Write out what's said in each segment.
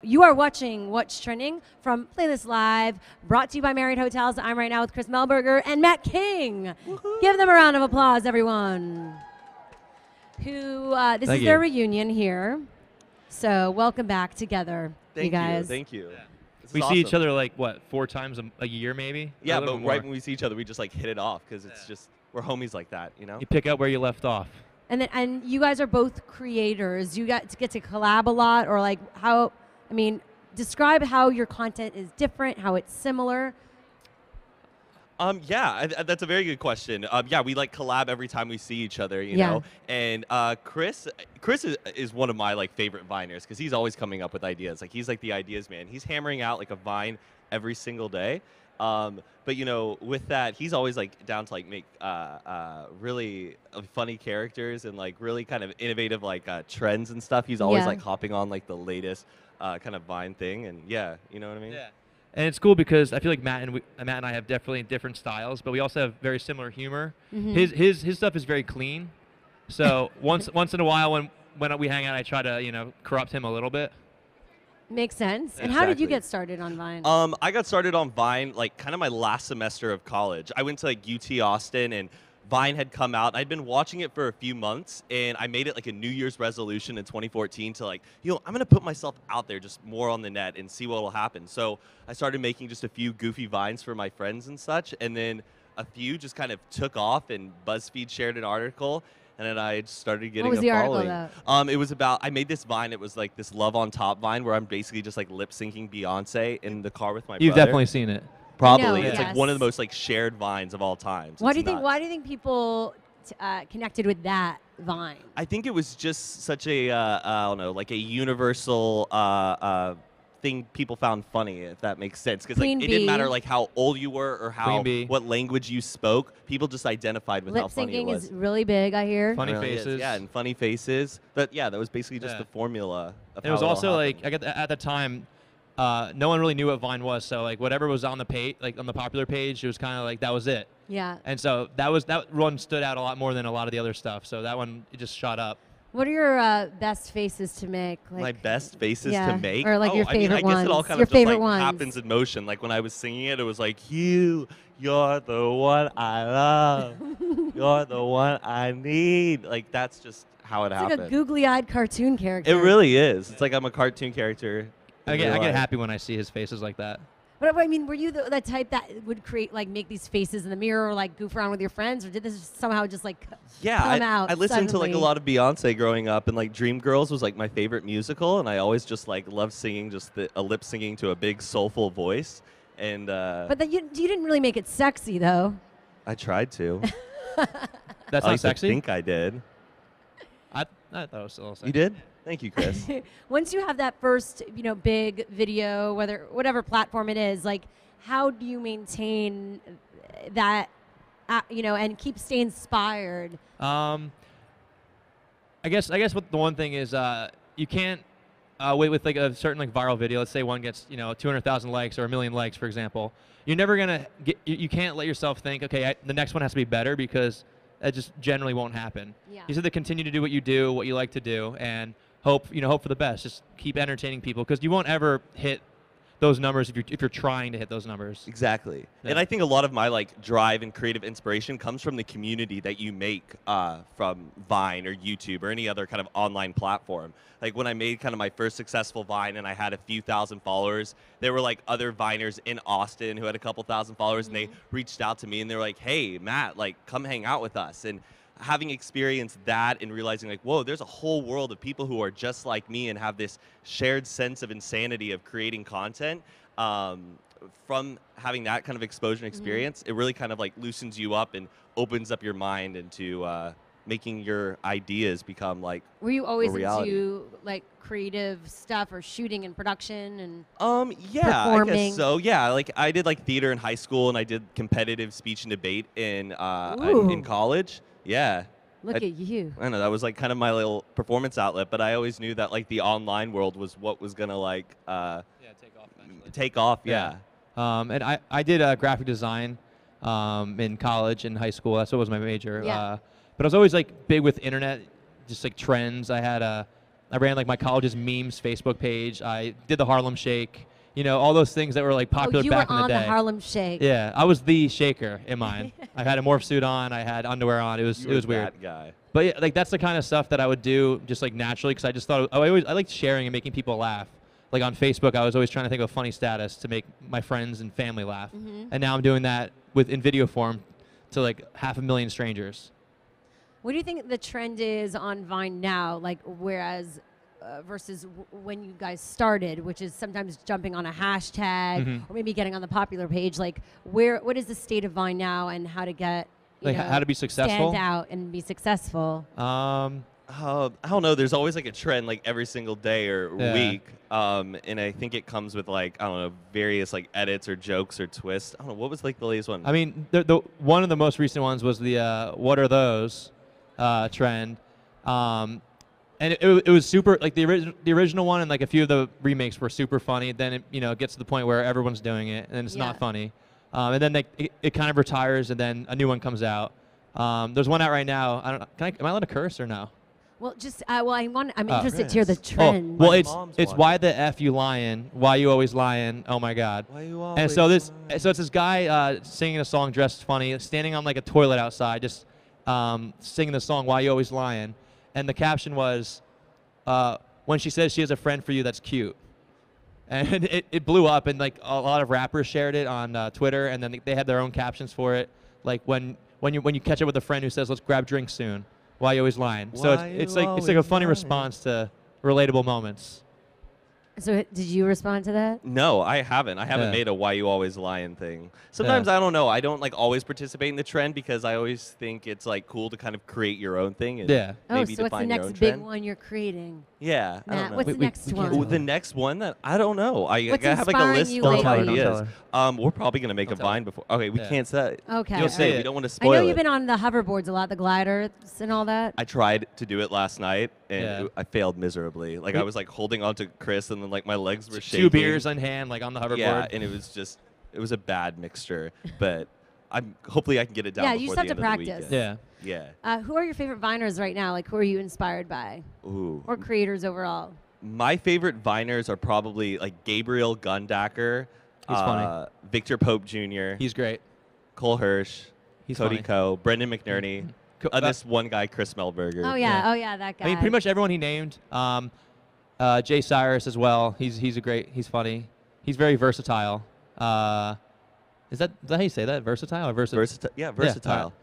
You are watching What's Trending from Playlist Live, brought to you by Marriott Hotels. I'm right now with Chris Melberger and Matt King. Give them a round of applause, everyone. This is their reunion here. So welcome back together, you guys. Thank you. Yeah. We see each other like, what, 4 times a year maybe? Yeah, but right when we see each other, we just like hit it off because it's just, we're homies like that, you know? You pick up where you left off. And you guys are both creators. You get to collab a lot, or like how, I mean, describe how your content is different, how it's similar. Yeah, that's a very good question. Yeah, we like collab every time we see each other, you know. And Chris is one of my like favorite Viners because he's always coming up with ideas. Like he's like the ideas man. He's hammering out like a Vine every single day. But you know, with that, he's always like down to like make really funny characters and like really kind of innovative like trends and stuff. He's always like hopping on like the latest kind of Vine thing, and yeah, you know what I mean? Yeah. And it's cool because I feel like Matt and I have definitely different styles, but we also have very similar humor. His stuff is very clean. So once in a while when we hang out, I try to corrupt him a little bit. Makes sense. And how did you get started on Vine? I got started on Vine like kind of my last semester of college. I went to like UT Austin, and Vine had come out. I'd been watching it for a few months, and I made it like a New Year's resolution in 2014 to like, I'm going to put myself out there just more on the net and see what will happen. So I started making just a few goofy Vines for my friends and such, and then a few just kind of took off, and BuzzFeed shared an article, and then I just started getting a following. What was the article about? It was about, I made this Vine. It was like this Love on Top Vine where I'm basically just like lip syncing Beyonce in the car with my brother. You've definitely seen it. Probably. It's like one of the most like shared Vines of all time. So why do you think people connected with that Vine? I think it was just such a I don't know, like a universal thing people found funny, if that makes sense. Because like it didn't matter like how old you were or what language you spoke. People just identified with how funny it was. Lip syncing is really big, I hear. Funny faces. Yeah, and funny faces. But yeah, that was basically just the formula. Of it was also like at the time. No one really knew what Vine was, so like whatever was on the page, like on the popular page, it was kind of like that was it. Yeah. And so that one stood out a lot more than a lot of the other stuff. So that one it just shot up. What are your best faces to make? Like, my best faces to make? Or like your favorite ones? I guess it all kind of just like happens in motion. Like when I was singing it, it was like, you're the one I love. You're the one I need. Like that's just how it happened. It's like a googly-eyed cartoon character. It really is. It's like I'm a cartoon character. I get happy when I see his faces like that. But I mean, were you the type that would make these faces in the mirror or like goof around with your friends, or did this somehow just like come out? I listened to like a lot of Beyonce growing up, and like Dreamgirls was like my favorite musical, and I always just like loved singing just a lip singing to a big soulful voice. And but then you didn't really make it sexy though. I tried to. That's not sexy? I think I did. I thought it was still sexy. You did? Thank you, Chris. Once you have that first, big video, whatever platform it is, like, how do you maintain that, and keep staying inspired? I guess what the one thing is, you can't wait with like a certain like viral video. Let's say one gets 200,000 likes or 1 million likes, for example. You're never gonna get. You can't let yourself think, okay, the next one has to be better, because that just generally won't happen. Yeah. You have to continue to do what you do, what you like to do, and hope for the best. Just keep entertaining people, because you won't ever hit those numbers if you're trying to hit those numbers. Exactly. Yeah. And I think a lot of my like drive and creative inspiration comes from the community that you make from Vine or YouTube or any other kind of online platform. Like when I made kind of my first successful Vine and I had a few thousand followers, there were like other Viners in Austin who had a couple thousand followers, and they reached out to me and they were like, hey, Matt, like come hang out with us. And having experienced that and realizing like, whoa, there's a whole world of people who are just like me and have this shared sense of insanity of creating content. From having that kind of exposure and experience, it really kind of like loosens you up and opens up your mind into making your ideas become like Were you always reality. into like creative stuff or shooting and production and yeah, performing? I guess so. Yeah, like I did like theater in high school, and I did competitive speech and debate in college. Yeah. Look at you. I know, that was like kind of my little performance outlet, but I always knew that like the online world was what was gonna like take off. Yeah. And I did graphic design in college and high school. That's what was my major. Yeah. But I was always like big with internet, just like trends. I had I ran like my college's memes Facebook page. I did the Harlem Shake. You know, all those things that were like popular you back were in the on day. the Harlem Shake. Yeah, I was the shaker in mine. I had a morph suit on. I had underwear on. It was weird. That guy. But yeah, like that's the kind of stuff that I would do just like naturally because I just thought I liked sharing and making people laugh. Like on Facebook, I was always trying to think of a funny status to make my friends and family laugh. And now I'm doing that in video form to like 500,000 strangers. What do you think the trend is on Vine now? Like, whereas versus when you guys started, which is sometimes jumping on a hashtag or maybe getting on the popular page. Like, what is the state of Vine now, and how to get how to be successful, stand out and be successful? I don't know. There's always like a trend like every single day or week. And I think it comes with like, I don't know, various like edits or jokes or twists. I don't know. What was like the latest one? I mean, the one of the most recent ones was the what are those trend. And it was super, like the original one and like a few of the remakes were super funny. Then it gets to the point where everyone's doing it and it's not funny. And then it kind of retires and then a new one comes out. There's one out right now. I don't know. Am I allowed to curse or no? Well, I'm interested to hear the trend. Well, it's why the F you lying? Why you always lying? Oh my God. Why you always And so it's this guy singing a song dressed funny, standing on like a toilet outside, just singing the song Why You Always Lying. And the caption was, when she says she has a friend for you that's cute. And it blew up, and like a lot of rappers shared it on Twitter, and then they had their own captions for it. Like when you catch up with a friend who says, let's grab drinks soon. Why you always lying? So it's like a funny response to relatable moments. So did you respond to that? No, I haven't. I haven't made a why you always lying thing. Sometimes I don't know. I don't like always participate in the trend because I always think it's like cool to kind of create your own thing and maybe so what's the define your own next big trend. one you're creating? Yeah, I don't know. What's the next one? The next one that I don't know. I What's have like a inspiring list you full of lately? ideas. We're probably gonna make a Vine before. Okay, we can't say. Okay. You'll say it. we don't want to I spoil know it. you've been on the hoverboards a lot, the gliders and all that. I tried to do it last night and I failed miserably. Like I was like holding on to Chris and then like my legs were shaking. 2 beers in hand, like on the hoverboard. Yeah, and it was a bad mixture. But hopefully I can get it down. Yeah, before you just have the to end of the practice. weekend. Yeah. Yeah. Who are your favorite Viners right now? Like, who are you inspired by? Ooh. Or creators overall? My favorite Viners are probably like Gabriel Gundacker. He's funny. Victor Pope Jr. He's great. Cole Hirsch. He's Cody funny. Coe. Brendan McNerney. This one guy, Chris Melberger. Oh yeah, that guy. I mean, pretty much everyone he named. Jay Cyrus as well. He's funny. He's very versatile. Is that how you say that? Versatile or versatile? Yeah, versatile.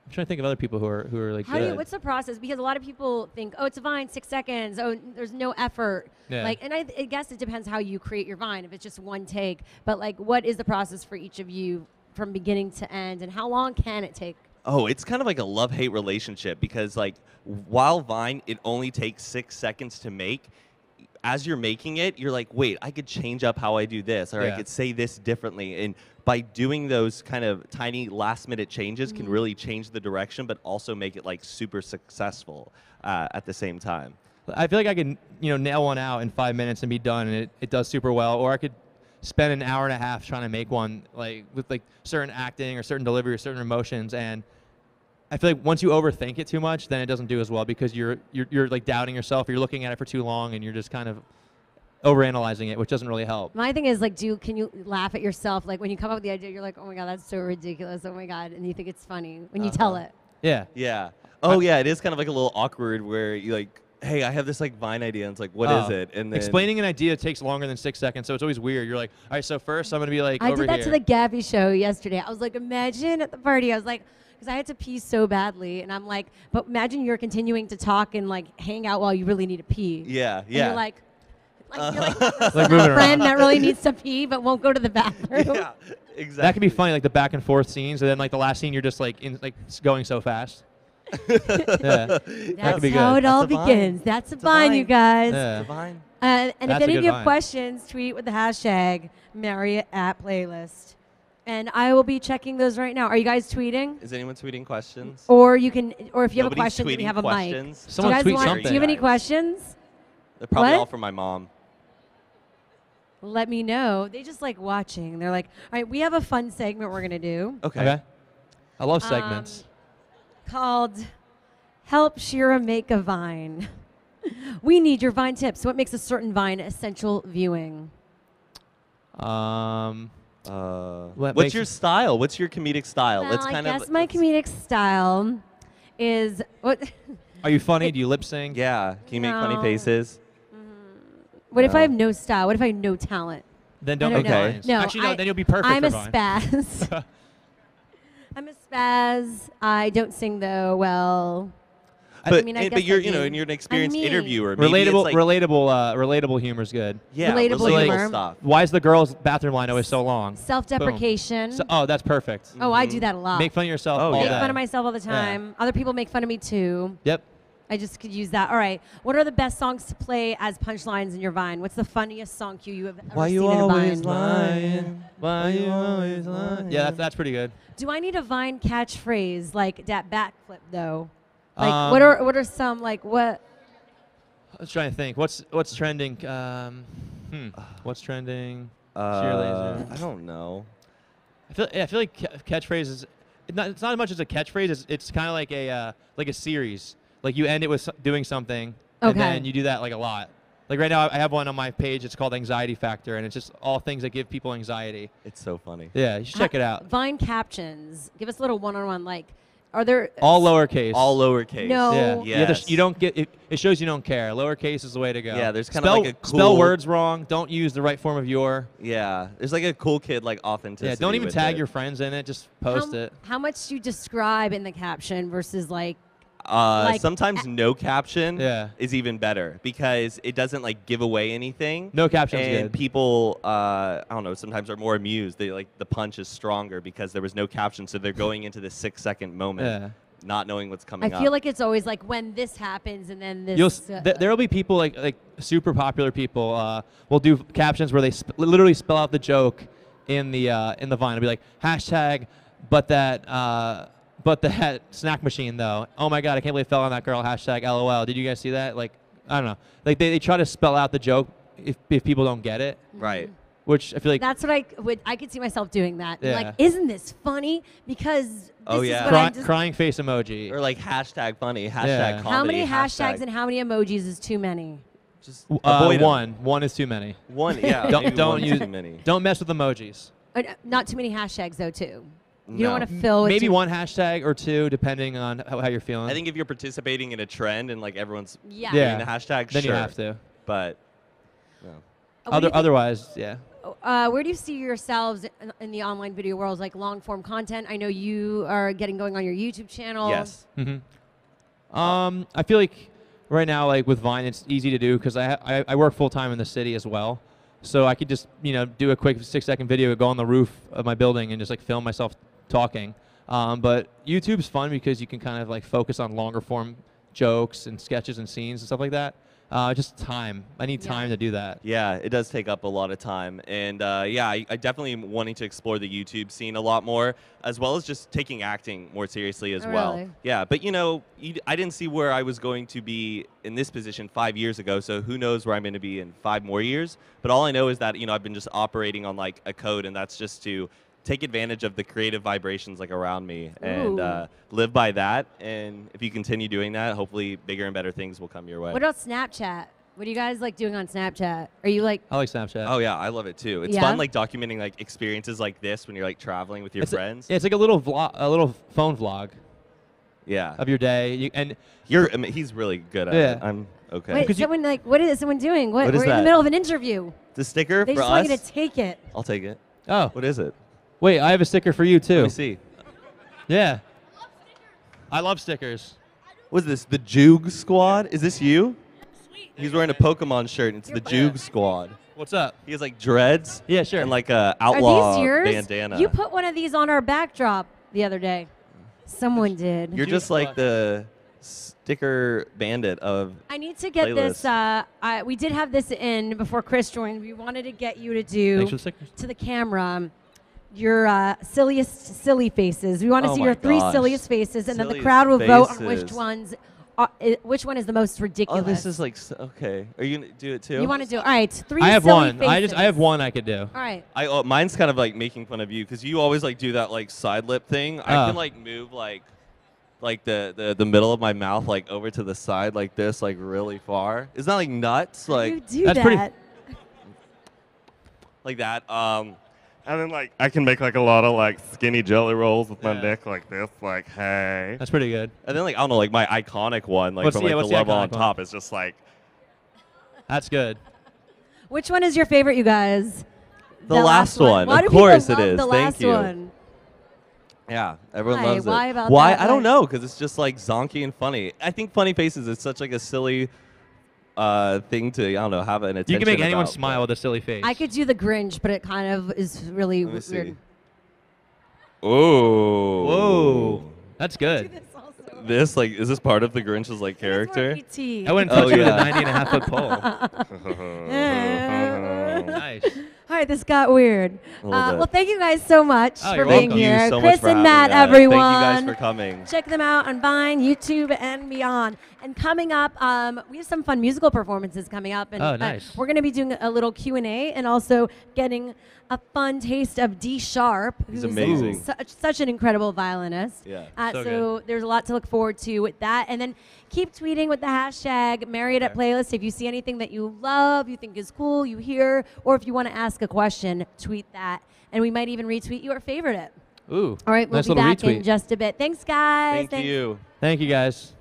I'm trying to think of other people who are like good. What's the process? Because a lot of people think, oh, it's a Vine, 6 seconds. Oh, there's no effort. Yeah. Like, and I guess it depends how you create your Vine. If it's just one take, but like, what is the process for each of you from beginning to end, and how long can it take? Oh, it's kind of like a love-hate relationship because like while Vine, it only takes 6 seconds to make. As you're making it, you're like, wait, I could change up how I do this, or I could say this differently. And by doing those kind of tiny last-minute changes can really change the direction, but also make it like super successful at the same time. I feel like I can nail one out in 5 minutes and be done, and it does super well. Or I could spend an hour and a half trying to make one like with like certain acting or certain delivery or certain emotions, and I feel like once you overthink it too much, then it doesn't do as well because you're like doubting yourself. You're looking at it for too long, and you're just kind of overanalyzing it, which doesn't really help. My thing is like, can you laugh at yourself? Like when you come up with the idea, you're like, oh my God, that's so ridiculous. Oh my God, and you think it's funny when you tell it. Yeah. Yeah. Oh yeah, it is kind of like a little awkward where you like, hey, I have this like Vine idea, and it's like, what is it? And then explaining an idea takes longer than 6 seconds, so it's always weird. You're like, all right, so first I'm gonna be like, I over did that here. to the Gabby show yesterday. I was like, imagine at the party, I was like, because I had to pee so badly, and I'm like, but imagine you're continuing to talk and like hang out while you really need to pee. Yeah, And yeah. you're like Like moving a friend around. that really needs to pee but won't go to the bathroom. Yeah, exactly. That can be funny, like the back and forth scenes, and then like the last scene, you're just like going so fast. Yeah. That's could be how good. it all That's a Vine. begins. That's a It's a Vine, you Vine. guys. Yeah. The Vine. And if That's a any of good you have Vine. questions, tweet with the hashtag #Marriott@playlist. And I will be checking those right now. Are you guys tweeting? Is anyone tweeting questions? Or if you have a Nobody's question, we tweeting have a questions. mic. Someone do you tweet guys something. Do you have any questions? They're probably What? all from my mom. Let me know. They just like watching. They're like, all right, we have a fun segment we're going to do Okay. Okay. I love segments. called Help Shira make a Vine. We need your Vine tips. What makes a certain Vine essential viewing? What's your style? What's your comedic style? Well, I guess my comedic style is what. Are you funny? Do you lip sync? Yeah. Can you make funny faces? What if I have no style? What if I have no talent? Then don't I make know. Vines. No, Actually, no. Then you'll be perfect I'm for a Vine. spaz. I'm a spaz. I don't sing though well. But, I mean, I guess but you're, I do. you're an experienced I'm mean. interviewer. Maybe it's Relatable, like, relatable humor's good. yeah, relatable humor. stuff. Why is the girls' bathroom line always so long? Self-deprecation. Oh, that's perfect. Oh, I do that a lot. Make fun of yourself Oh, all Make day. fun of myself all the time. Other people make fun of me too. Yep. I just could use that. All right. What are the best songs to play as punchlines in your Vine? What's the funniest song cue you have ever Why seen you in a always Vine? lying? Why you always lying? Yeah, that's pretty good. Do I need a Vine catchphrase like that backflip though? Like what are some like what? I was trying to think. What's trending? What's trending? I don't know. I feel like catchphrases. It's not as much as a catchphrase. It's kind of like a series. Like you end it with doing something, and then you do that like a lot. Like right now, I have one on my page. It's called Anxiety Factor, and it's just all things that give people anxiety. It's so funny. Yeah, you should check it out. Vine captions. Give us a little one-on-one. Like, are there All lowercase. All lowercase. No. Yeah. Yes. You don't get it. It shows you don't care. Lowercase is the way to go. Yeah, there's kind of like a cool. spell words wrong. Don't use the right form of your. Yeah, there's like a cool kid like authenticity. Yeah, don't even with tag it. your friends in it. Just post it. How much do you describe in the caption versus like? Like, sometimes no caption Yeah. is even better because it doesn't like give away anything. No caption's and good. people, I don't know, sometimes are more amused. They like the punch is stronger because there was no caption, so they're going into this 6-second moment, Yeah. not knowing what's coming I up. feel like it's always like when this happens and then this. There will be people like super popular people will do captions where they literally spell out the joke in the Vine. It'll be like hashtag, but that snack machine though. Oh my God, I can't believe it fell on that girl. Hashtag LOL. Did you guys see that? Like, I don't know. Like they try to spell out the joke if people don't get it. Right. Which I feel like That's what I could see myself doing that. Yeah. Like, isn't this funny? Because this Oh, yeah. is what I'm just. crying face emoji. Or like hashtag funny, hashtag Yeah. comedy. How many hashtag hashtags and how many emojis is too many? just avoid 'em. One. One is too many. One, yeah. Don't maybe don't one's use too many. Don't mess with emojis. Not too many hashtags though too. You No. don't want to fill. With Maybe too- one hashtag or two, depending on how you're feeling. I think if you're participating in a trend and like everyone's Yeah. Yeah. doing the hashtag, then sure. you have to. But no. What do you think- Otherwise, yeah. Where do you see yourselves in the online video world? Like long form content. I know you are getting going on your YouTube channel. Yes. I feel like right now, like with Vine, it's easy to do because I work full time in the city as well, so I could just do a quick 6-second video, go on the roof of my building, and just like film myself talking. But YouTube's fun because you can kind of like focus on longer form jokes and sketches and scenes and stuff like that. Just time. I need time to do that. Yeah, it does take up a lot of time. And yeah, I definitely am wanting to explore the YouTube scene a lot more, as well as just taking acting more seriously as well. Really? Yeah, but I didn't see where I was going to be in this position 5 years ago, so who knows where I'm going to be in 5 more years. But all I know is that, I've been just operating on like a code, and that's just to take advantage of the creative vibrations like around me and live by that. And if you continue doing that, hopefully bigger and better things will come your way. What about Snapchat? What are you guys like doing on Snapchat? Are you like? I like Snapchat. Oh yeah, I love it too. It's Yeah? fun like documenting like experiences like this when you're like traveling with your friends. It's like a little vlog, a little phone vlog Yeah. of your day. And He's really good at Yeah. it. I'm okay. Wait, someone like what is someone doing? What What is we're in the that? middle of an interview. The sticker They for just want us? you to take it. I'll take it. oh, What is it? wait, I have a sticker for you Let too. me see. Yeah. I love stickers. What's this? The Juge Squad? Is this you? He's wearing a Pokemon shirt. And it's the Juge Squad. What's up? He has like dreads. Yeah, sure. And like a Are outlaw these yours? bandana. You put one of these on our backdrop the other day. Someone did. You're just like the sticker bandit of. I need to get this. We did have this in before Chris joined. We wanted to get you to do Thanks for the stickers. to the camera your silliest silly faces. We want to Oh see my your 3 gosh. silliest faces, and then the Silliest crowd will vote on which faces. ones. Which one is the most ridiculous? Oh, this is like okay. Are you gonna do it too? You want to do? All right, 3 I have silly one. Faces. I have one I could do. All right. Mine's kind of like making fun of you because you always like do that like side lip thing. I can like move like like the middle of my mouth like over to the side like this, like really far. It's not like nuts, like you do That's that. pretty- like that. And then like I can make like a lot of like skinny jelly rolls with my Yeah. neck like this, like hey. That's pretty good. And then like I don't know, like my iconic one, like What's from the- like what's the the level on iconic one? top is just like That's good. Which one is your favorite, you guys? The last one. Why Of do people course it love is. The Thank last you. one. yeah, everyone Why? loves Why it. about Why? that? I don't Why? know, because it's just like zonky and funny. I think funny faces is such like a silly thing to I don't know have an attention. You can make anyone about, smile but- with a silly face. I could do the Grinch, but it kind of is really Let me see. weird. Ooh. Whoa. That's good. This like is this part of the Grinch's like character? I wouldn't touch Oh, you with a yeah. 90 and a half foot pole. Nice. All right, this got weird. A little bit. Well, thank you guys so much Oh, for you're being welcome. here. Thank you so Chris much for and having Matt, me. everyone. Thank you guys for coming. Check them out on Vine, YouTube, and beyond. And coming up, we have some fun musical performances coming up. And Oh, nice. we're going to be doing a little Q&A and also getting a fun taste of D Sharp, He's who's amazing. such an incredible violinist. Yeah. So So there's a lot to look forward to with that. And then keep tweeting with the hashtag Marriott at Playlist. If you see anything that you love, you think is cool, you hear, or if you want to ask a question, tweet that. And we might even retweet you or favorite it. Ooh. All right, we'll nice be little back retweet. in just a bit. Thanks, guys. Thank you. Thank you, guys.